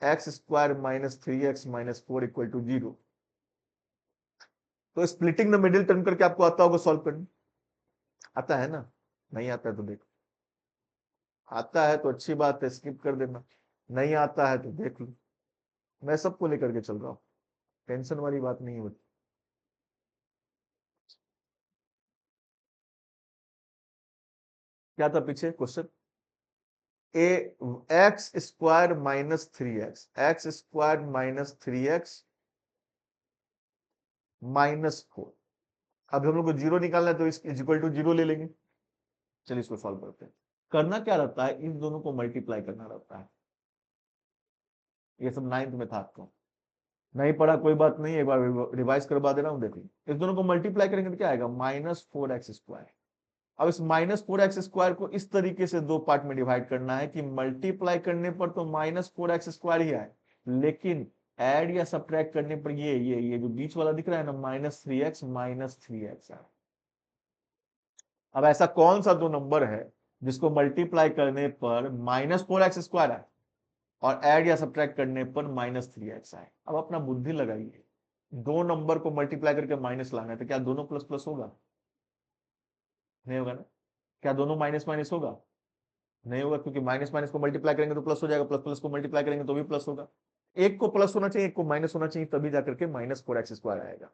x² - 3x - 4 = 0। तो स्प्लिटिंग द मिडिल टर्म करके आपको आता होगा सॉल्व करने, आता है ना? नहीं आता है तो देखो, आता है तो अच्छी बात है, स्किप कर देना, नहीं आता है तो देख लो। मैं सबको लेकर के चल रहा हूँ, टेंशन वाली बात नहीं है। क्या था पीछे क्वेश्चन, ए x² - 3x, x² - 3x - 4। अब हम लोग को जीरो निकालना है तो इस इक्वल टू जीरो ले लेंगे। चलिए इसको सॉल्व करते हैं। करना क्या रहता है, इन दोनों को मल्टीप्लाई करना रहता है। ये सब 9th में था आपको, नहीं पढ़ा कोई बात नहीं, एक बार रिवाइज करवा दे रहा हूँ। देखिए इस दोनों को मल्टीप्लाई करेंगे तो क्या आएगा, -4x²। अब इस -4x² को इस तरीके से दो पार्ट में डिवाइड करना है कि मल्टीप्लाई करने पर तो -4x² ही आए, लेकिन ऐड या सब्ट्रैक्ट करने पर ये जो बीच वाला दिख रहा है ना, -3x - 3x आए। अब ऐसा कौन सा दो नंबर है जिसको मल्टीप्लाई करने पर -4x² आए और ऐड या सब्ट्रैक्ट करने पर -3x आए? अब अपना बुद्धि लगाइए, दो नंबर को मल्टीप्लाई करके माइनस लाना है तो क्या दोनों प्लस प्लस होगा? नहीं होगा ना। क्या दोनों माइनस माइनस होगा? नहीं होगा, क्योंकि माइनस माइनस को मल्टीप्लाई करेंगे तो प्लस हो जाएगा, प्लस प्लस को मल्टीप्लाई करेंगे तो भी प्लस होगा। एक को प्लस होना चाहिए, एक को माइनस होना चाहिए, तभी जाकर के -4x² आएगा,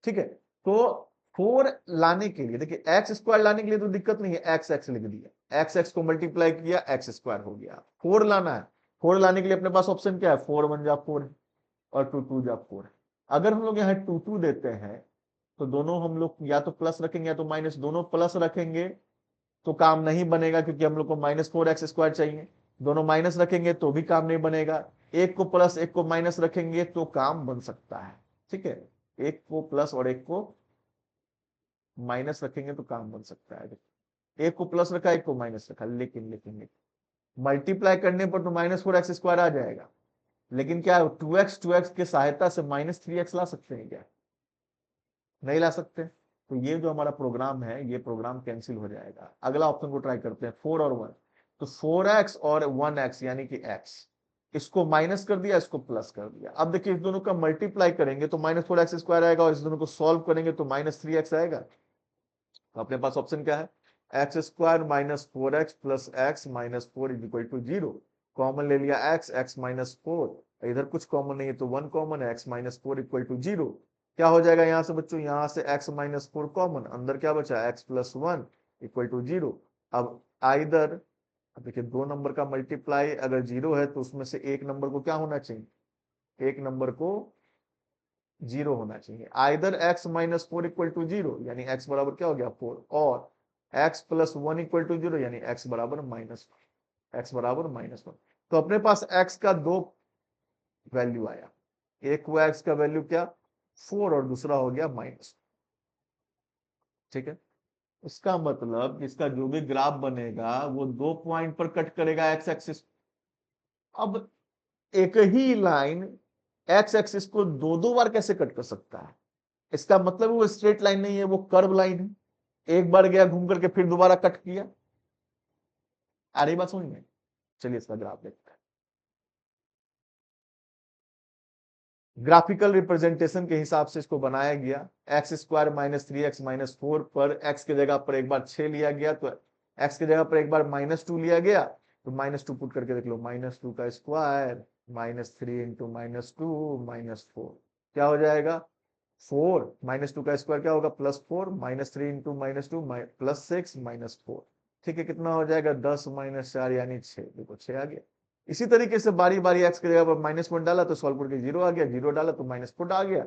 ठीक है। तो 4 लाने के लिए देखिए, x² लाने के लिए तो दिक्कत नहीं है, एक्स एक्स लिख दिया, एक्स एक्स को मल्टीप्लाई किया, x² हो गया। 4 लाना है, 4 लाने के लिए अपने पास ऑप्शन क्या है, 4 × 1 = 4 और 2 × 2 = 4। अगर हम लोग यहाँ 2 2 देते हैं तो दोनों हम लोग या तो प्लस रखेंगे या तो माइनस, दोनों प्लस रखेंगे तो काम नहीं बनेगा, क्योंकि हम लोग को -4x² चाहिए। दोनों माइनस रखेंगे तो भी काम नहीं बनेगा। एक को प्लस एक को माइनस रखेंगे तो काम बन सकता है, ठीक है। एक को प्लस और एक को माइनस रखेंगे तो काम बन सकता है। एक को प्लस रखा, एक को माइनस रखा, लेकिन मल्टीप्लाई करने पर तो -4x² आ जाएगा, लेकिन क्या 2x की सहायता से -3x ला सकते हैं क्या? नहीं ला सकते। तो ये जो हमारा प्रोग्राम है ये प्रोग्राम कैंसिल हो जाएगा। अगला ऑप्शन को ट्राई करते हैं, 4 और 1। तो 4x और 1x यानी कि x, इसको माइनस कर दिया, इसको प्लस कर दिया। अब देखिए इस दोनों का मल्टीप्लाई करेंगे तो -4x² आएगा और इस दोनों को सॉल्व करेंगे तो -3x आएगा। तो अपने पास ऑप्शन क्या है, x² - 4x + x - 4 = 0। कॉमन ले लिया x, x - 4, इधर कुछ कॉमन नहीं है तो 1 कॉमन है, x - 4 = 0। क्या हो जाएगा यहाँ से बच्चों, यहाँ से x - 4 कॉमन, अंदर क्या बचा, x + 1 = 0। अब आइदर, देखिए दो नंबर का मल्टीप्लाई अगर 0 है तो उसमें से एक नंबर को क्या होना चाहिए, एक नंबर को 0 होना चाहिए। आइदर x - 4 = 0 यानी x बराबर क्या हो गया 4, और x + 1 = 0 यानी x बराबर -1। तो अपने पास x का दो वैल्यू आया, एक हुआ x का वैल्यू क्या 4 और दूसरा हो गया -, ठीक है। इसका मतलब इसका जो भी ग्राफ बनेगा वो दो पॉइंट पर कट करेगा x एक्सिस। अब एक ही लाइन x एक्सिस को दो दो बार कैसे कट कर सकता है? इसका मतलब वो स्ट्रेट लाइन नहीं है, वो कर्व लाइन है। एक बार गया घूम करके फिर दोबारा कट किया। आ रही बात समझ में? चलिए इसका ग्राफ देखते हैं। ग्राफिकल रिप्रेजेंटेशन के हिसाब से इसको बनाया गया। X square minus 3x minus 4 पर एक्स की जगह पर एक बार 6 लिया गया, तो एक्स की जगह पर एक बार -2 लिया गया, तो -2 पुट करके देख लो, -2 का स्क्वायर -3 इंटू -2 -4 क्या हो जाएगा 4, -2 का स्क्वायर क्या होगा +4, -3 इंटू -2 +6 -4, ठीक है, कितना हो जाएगा 10 -4 यानी 6, देखो 6 आ गया। इसी तरीके से बारी बारी एक्स की जगह पर -1 डाला तो सॉल्व करके 0 आ गया, 0 डाला तो -4 आ गया,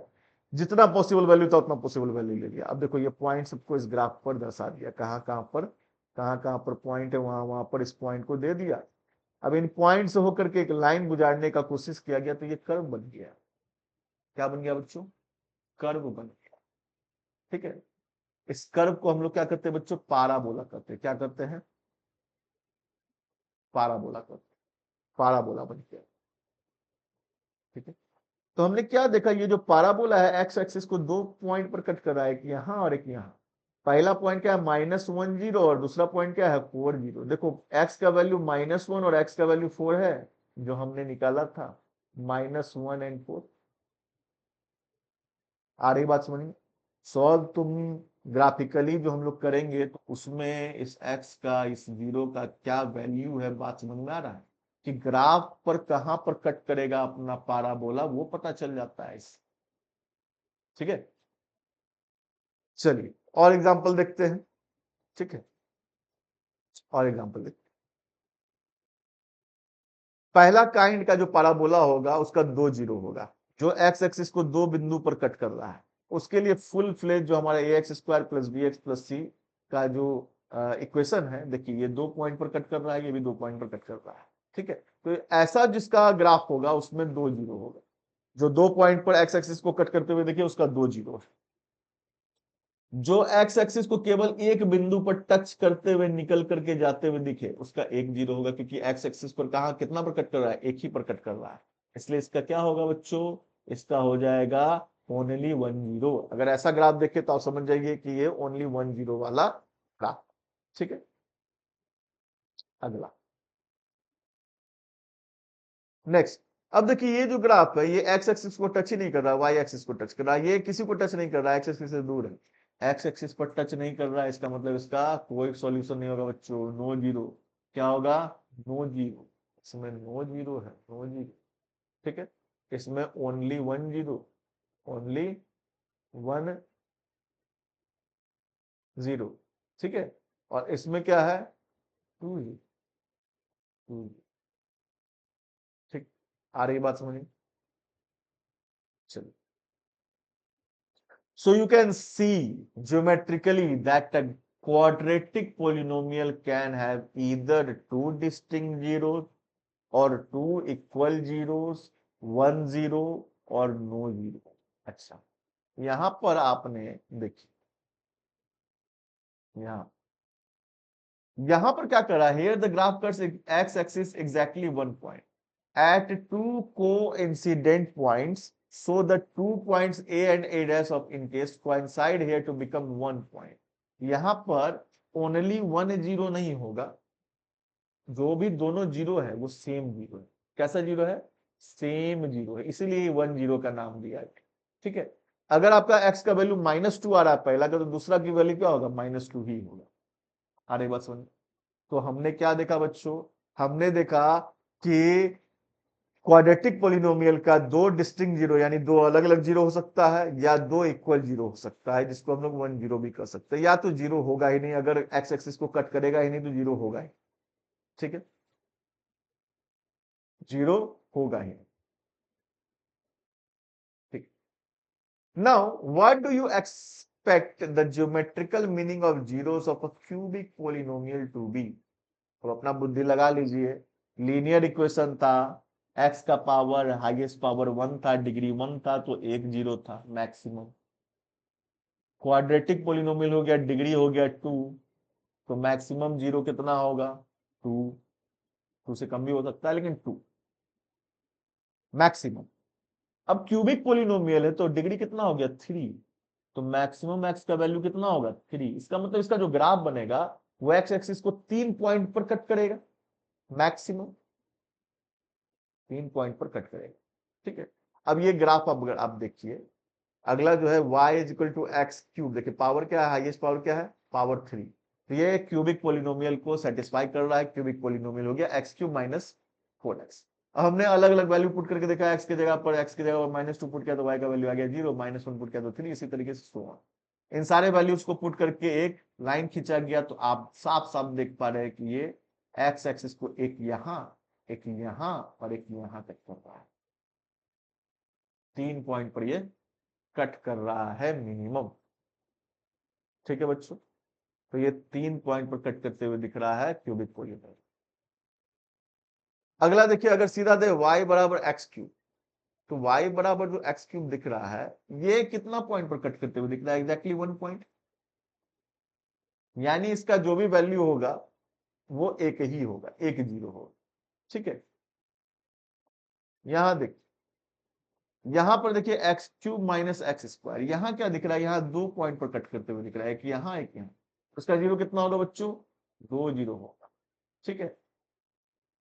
जितना पॉसिबल वैल्यू था उतना पॉसिबल वैल्यू ले लिया। अब देखो ये पॉइंट सबको इस ग्राफ पर दर्शा दिया, कहाँ पर पॉइंट है वहां वहां पर इस पॉइंट को दे दिया। अब इन पॉइंट से होकर के एक लाइन गुजारने का कोशिश किया गया, तो ये कर्व बन गया। क्या बन गया बच्चों, कर्व बन गया, ठीक है। इस कर्व को हम लोग क्या करते हैं बच्चों, पाराबोला करते हैं। क्या करते हैं, पाराबोला करते हैं, पाराबोला बन गया, ठीक है। तो हमने क्या देखा, ये जो पाराबोला है एक्स एक्सिस को दो पॉइंट पर कट कर रहा है, एक यहाँ और एक यहाँ। पहला पॉइंट क्या है -1 0 और दूसरा पॉइंट क्या है 4 0। देखो एक्स का वैल्यू -1 और एक्स का वैल्यू 4 है, जो हमने निकाला था -1 एंड 4। आ रही बात समझ में। सॉल्व तुम ग्राफिकली जो हम लोग करेंगे तो उसमें इस एक्स का इस 0 का क्या वैल्यू है, बात समझ में आ रहा है कि ग्राफ पर कहां पर कट करेगा अपना पाराबोला, वो पता चल जाता है इस, ठीक है। चलिए और एग्जांपल देखते हैं, ठीक है, और एग्जांपल देखते हैं। पहला काइंड का जो पाराबोला होगा उसका 2 0 होगा, जो एक्स एक्सिस को दो बिंदु पर कट कर रहा है। उसके लिए फुल फ्लेज जो हमारा ax² + bx + c का जो इक्वेशन है, देखिए ये 2 पॉइंट पर कट कर रहा है, ये भी 2 पॉइंट पर कट कर रहा है, ठीक है। तो ऐसा जिसका ग्राफ होगा उसमें 2 0 होगा, जो 2 पॉइंट पर एक्स एक्सिस को कट करते हुए देखिए उसका 2 0 है। जो एक्स एक्सिस को केवल एक बिंदु पर टच करते हुए निकल करके जाते हुए दिखे उसका 1 0 होगा, क्योंकि एक्स एक्सिस पर कहा कितना पर कट कर रहा है, एक ही पर कट कर रहा है, इसलिए इसका क्या होगा बच्चों, इसका हो जाएगा ओनली 1 0। अगर ऐसा ग्राफ देखे तो आप समझ जाइए कि ये ओनली 1 0 वाला ग्राफ, ठीक है। अगला नेक्स्ट, अब देखिए ये जो ग्राफ है ये एक्स एक्सिस को टच ही नहीं कर रहा, वाई एक्सिस को टच कर रहा है, ये किसी को टच नहीं कर रहा है, एक्स एक्सिस से दूर है, एक्स एक्सिस पर टच नहीं कर रहा है, इसका मतलब इसका कोई सॉल्यूशन नहीं होगा बच्चों, नो जीरो। क्या होगा, नो जीरो, इसमें नो जीरो है, नो जीरो, ठीक है। इसमें ओनली 1 0, ओनली 1 0, ठीक है। और इसमें क्या है 2 0, 2 0, ठीक। आ रही बात समझ में, चलिए। So you can see geometrically that a quadratic polynomial can have either two distinct zeros or two equal zeros, 1 0 और no zero। अच्छा, यहां पर आपने देखिए, यहां यहां पर क्या करा, here the graph cuts x axis exactly 1 point at two coincident points, so the 2 points a and a dash of interest coincide here to become 1 point। यहां पर ओनली 1 0 नहीं होगा, जो भी दोनों जीरो है वो सेम जीरो है। कैसा जीरो है, सेम जीरो है, इसीलिए 1 0 का नाम दिया है, ठीक है। अगर आपका x का वैल्यू -2 आ रहा है पहला का, तो दूसरा की वैल्यू क्या होगा, -2 ही होगा। अरे बस समझ। तो हमने क्या देखा बच्चों, हमने देखा कि क्वाड्रेटिक पोलिनोमियल का दो डिस्टिंक्ट जीरो यानी दो अलग अलग जीरो हो सकता है, या दो इक्वल जीरो हो सकता है, जिसको हम लोग 1 0 भी कर सकते हैं, या तो जीरो होगा ही नहीं, अगर एक्स एक्सिस को कट करेगा ही नहीं तो जीरो होगा ही, ठीक है, जीरो होगा ही, ठीक। Now what do you expect the geometrical meaning of zeros of a cubic polynomial to be. तो अपना बुद्धि लगा लीजिए, लीनियर इक्वेशन था, एक्स का पावर हाईएस्ट पावर 1 था, डिग्री 1 था, तो एक जीरो था मैक्सिमम। क्वाड्रेटिक पोलिनोमियल हो गया, डिग्री हो गया 2, तो मैक्सिमम जीरो कितना होगा 2, 2 से कम भी हो सकता है लेकिन 2 मैक्सिमम। अब क्यूबिक पोलिनोमियल है तो डिग्री कितना हो गया 3, तो मैक्सिमम एक्स का वैल्यू कितना होगा 3। इसका मतलब इसका जो ग्राफ बनेगा वो एक्स एक्सिस को 3 पॉइंट पर कट करेगा, मैक्सिमम 3 पॉइंट पर कट करेगा, ठीक है। अब ये ग्राफ आप देखिए, अगला जो है y is equal to x cube, देखिए पावर क्या है, हाईएस्ट पावर क्या है, पावर 3। तो ये क्यूबिक पोलिनोमियल को सेटिस्फाई कर रहा है, क्यूबिक पोलिनोमियल हो गया एक्स क्यूब माइनस 4x। अब हमने अलग अलग वैल्यू पुट करके देखा, x की जगह पर -2 पुट किया तो y का वैल्यू आ गया 0, -1 पुट किया तो 3, इसी तरीके से सो ऑन। इन सारे वैल्यूज को पुट करके एक लाइन खींचा गया, तो आप साफ साफ देख पा रहे हैं कि ये x एक्सिस को एक यहां, एक यहां और एक यहां तक कर रहा है। 3 पॉइंट पर ये कट कर रहा है मिनिमम। ठीक है बच्चों, तो ये 3 पॉइंट पर कट करते हुए दिख रहा है क्यूबिक पोलिनोमियल। अगला देखिए, अगर सीधा दे y बराबर एक्स क्यूब, तो y बराबर जो एक्स क्यूब दिख रहा है, ये कितना पॉइंट पर कट करते हुए दिख रहा है, एग्जैक्टली 1 पॉइंट। यानी इसका जो भी वैल्यू होगा वो एक ही होगा, एक जीरो होगा। ठीक है, यहां देखिए, यहां पर देखिए x cube minus x square, यहां क्या दिख रहा है, यहां 2 पॉइंट पर कट करते हुए दिख रहा है, एक यहां एक यहां। उसका जीरो कितना होगा बच्चों, 2 जीरो होगा। ठीक है,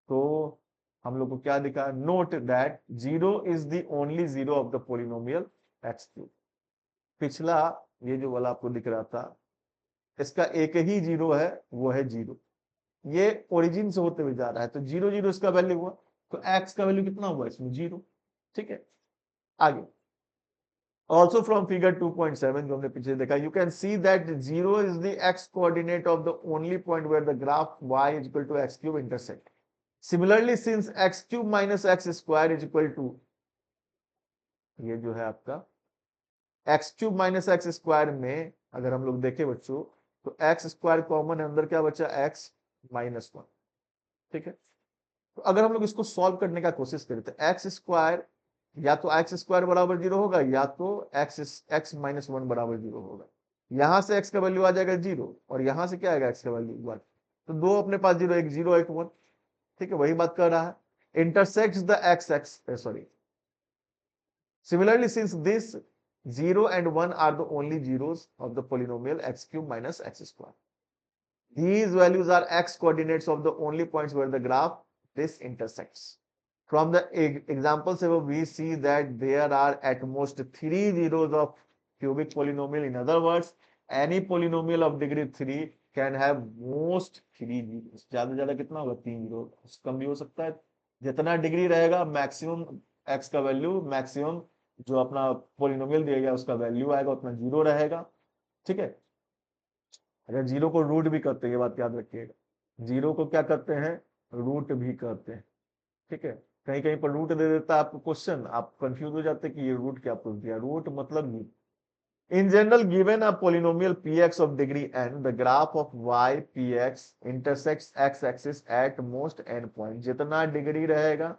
तो हम लोग को क्या दिखा, note that zero is the only zero of the polynomial x cube. पिछला ये जो वाला आपको दिख रहा था, इसका एक ही जीरो है, वो है जीरो। ये ओरिजिन से होते हुए जा रहा है, तो जीरो जीरो इसका वैल्यू हुआ, तो एक्स का वैल्यू कितना हुआ इसमें, जीरो। ठीक है, आगे ऑल्सो फ्रॉम फिगर 2.7 जो हमने पीछे देखा, you can see that zero is the x coordinate of the only point where the graph y is equal to x cube intersect. Similarly since x cube minus x square is equal to, ये जो है आपका x cube minus x square में अगर हम लोग देखें बच्चों, तो एक्स स्क्वायर कॉमन है, अंदर क्या बचा, एक्स माइनस 1। ठीक है, तो अगर हम लोग इसको सॉल्व करने का कोशिश करें, तो एक्स स्क्वायर या तो एक्स स्क्वायर बराबर जीरो होगा, या तो एक्स माइनस 1 बराबर जीरो होगा। यहां से एक्स का वैल्यू आ जाएगा जीरो, और यहां से क्या आएगा, एक्स का वैल्यू 1। तो दो अपने पास जीरो, एक जीरो एक 1। ठीक है, वही बात कर रहा है, intersects the x x sorry, similarly since this 0 and 1 are the only zeros of the polynomial x cube minus x square, these values are x coordinates of the only points where the graph this intersects. From the examples above we see that there are at most 3 zeros of cubic polynomial. In other words, any polynomial of degree 3 can have most 3 zeros. ज्यादा ज्यादा कितना होगा, 3 zero, कम भी हो सकता है। जितना degree रहेगा मैक्सिमम x का वैल्यू, मैक्सिमम जो अपना पोलिनोमियल दिया गया उसका वैल्यू आएगा, उतना जीरो रहेगा। ठीक है, अगर जीरो को रूट भी करते हैं, ये बात याद रखिएगा, जीरो को क्या करते हैं, रूट भी करते हैं। ठीक है, कहीं कहीं पर रूट दे देता है आपको क्वेश्चन, आप कंफ्यूज हो जाते हैं कि ये रूट क्या पूछ दिया, रूट मतलब नहीं। In general, given a polynomial px of degree n, the graph of y px intersects x-axis at most n point. जितना डिग्री रहेगा,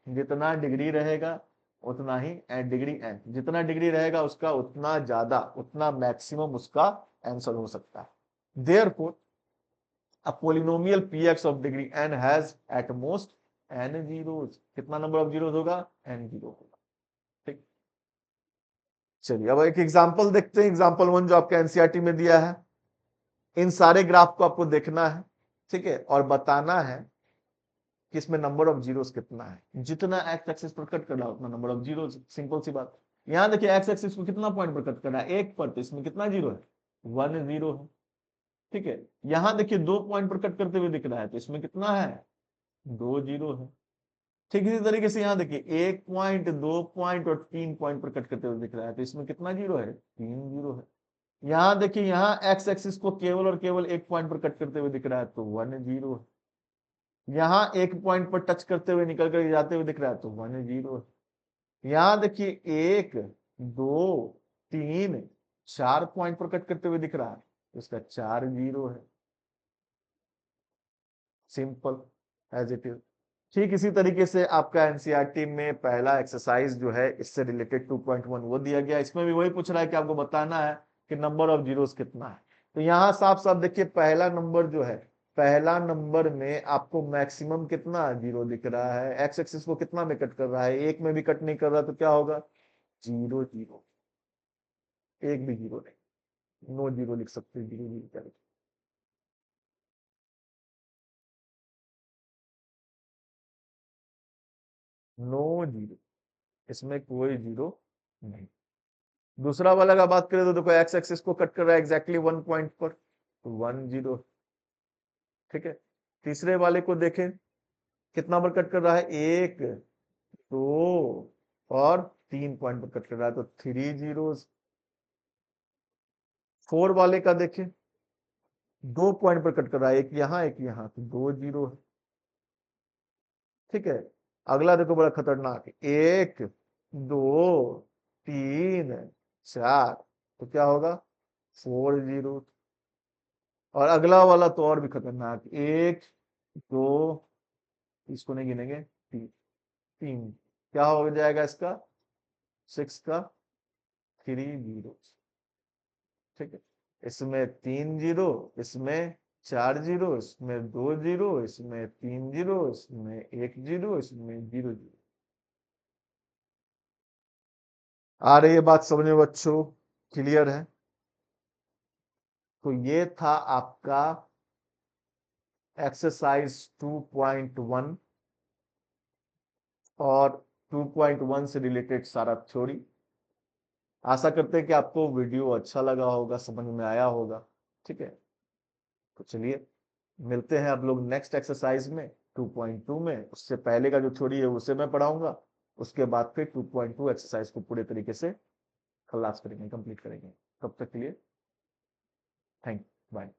जितना डिग्री रहेगा उतना ही डिग्री n, जितना डिग्री रहेगा उसका उतना ज्यादा, उतना मैक्सिमम उसका आंसर हो सकता है। Therefore, a polynomial px of degree n has at most n zeros. कितना नंबर ऑफ जीरोस होगा, n जीरो होगा। ठीक, चलिए अब एक एग्जांपल देखते हैं, एग्जांपल 1 जो आपका एनसीईआरटी में दिया है। इन सारे ग्राफ को आपको देखना है, ठीक है, और बताना है कि इसमें नंबर ऑफ जीरोस कितना है। जितना एक्स एक्सिस पर कट कर रहा है उतना नंबर ऑफ जीरोस, सिंपल सी बात। यहां देखिए एक्स एक्सिस को कितना पॉइंट पर कट कर रहा है, एक पर, तो इसमें कितना जीरो है, 1 जीरो है। ठीक है, यहां देखिए 2 पॉइंट पर कट करते हुए दिख रहा है, तो इसमें कितना है, 2 जीरो है। ठीक इसी तरीके से यहां देखिए 1 पॉइंट, 2 पॉइंट और 3 पॉइंट पर कट करते हुए दिख रहा है, तो इसमें कितना जीरो है, 3 जीरो है। यहां देखिए, यहां एक्स एक्सिस को केवल और केवल 1 पॉइंट पर कट करते हुए दिख रहा है, तो 1 जीरो है। यहां 1 पॉइंट पर टच करते हुए निकल कर जाते हुए दिख रहा है, तो 1 जीरो है। यहां देखिए 1 2 3 4 पॉइंट पर कट करते हुए दिख रहा है, तो इसका 4 जीरो है। Simple as it is. ठीक इसी तरीके से आपका एनसीईआरटी में पहला एक्सरसाइज जो है इससे रिलेटेड 2.1 वो दिया गया, इसमें भी वही पूछ रहा है कि आपको बताना है कि नंबर ऑफ जीरोस कितना है। तो यहाँ साफ साफ देखिए, पहला नंबर जो है, पहला नंबर में आपको मैक्सिमम कितना जीरो दिख रहा है, एक्स एक्सिस को कितना में कट कर रहा है, एक में भी कट नहीं कर रहा, तो क्या होगा, जीरो जीरो, एक भी जीरो नहीं, नो जीरो लिख सकते, जीरो जीरो क्या लिख, नो जीरो, इसमें कोई जीरो नहीं। दूसरा वाला का बात करें तो देखो एक्स एक्सिस को कट कर रहा है एग्जैक्टली 1 पॉइंट पर, तो 1 0। ठीक है, तीसरे वाले को देखें कितना पर कट कर रहा है, 1 2 और 3 पॉइंट पर कट कर रहा है, तो 3 जीरोस। 4 वाले का देखें 2 पॉइंट पर कट कर रहा है, एक यहाँ एक यहाँ, तो 2 जीरो है। ठीक है, अगला देखो बड़ा खतरनाक, 1 2 3 4, तो क्या होगा 4 जीरो। और अगला वाला तो और भी खतरनाक, 1 2, इसको नहीं गिनेंगे, 3 3, क्या हो जाएगा इसका 6 का 3 जीरो। ठीक है, इसमें 3 जीरो, इसमें 4 जीरो, इसमें 2 जीरो, इसमें 3 जीरो, इसमें 1 जीरो, इसमें 0 जीरो। आ रही है बात समझ में बच्चों, क्लियर है? तो ये था आपका एक्सरसाइज 2.1 और 2.1 से रिलेटेड सारा थ्योरी। आशा करते हैं कि आपको वीडियो अच्छा लगा होगा, समझ में आया होगा। ठीक है, तो चलिए मिलते हैं आप लोग नेक्स्ट एक्सरसाइज में 2.2 में। उससे पहले का जो थ्योरी है उसे मैं पढ़ाऊंगा, उसके बाद फिर 2.2 एक्सरसाइज को पूरे तरीके से खलास करेंगे, कंप्लीट करेंगे। तब तक के लिए थैंक, बाय।